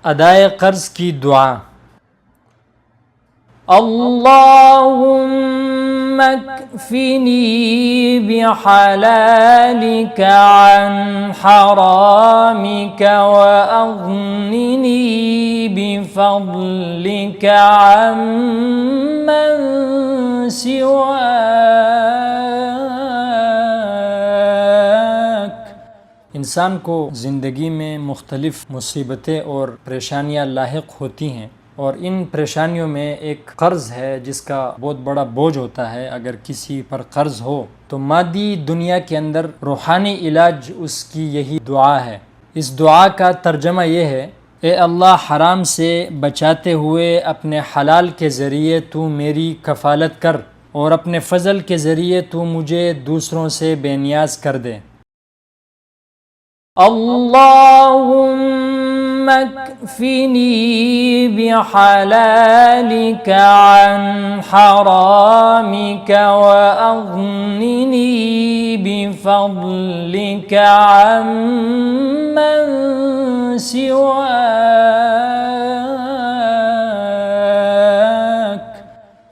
ادائے قرض کی دعا۔ اللہم اکفنی بحلالک عن حرامک واغننی بفضلک عمن سواک۔ انسان کو زندگی میں مختلف مصیبتیں اور پریشانیاں لاحق ہوتی ہیں، اور ان پریشانیوں میں ایک قرض ہے جس کا بہت بڑا بوجھ ہوتا ہے۔ اگر کسی پر قرض ہو تو مادی دنیا کے اندر روحانی علاج اس کی یہی دعا ہے۔ اس دعا کا ترجمہ یہ ہے: اے اللہ، حرام سے بچاتے ہوئے اپنے حلال کے ذریعے تو میری کفالت کر، اور اپنے فضل کے ذریعے تو مجھے دوسروں سے بے نیاز کر دے۔ اللہم اکفنی بحلالک عن حرامک واغننی بفضلک عمن سواک۔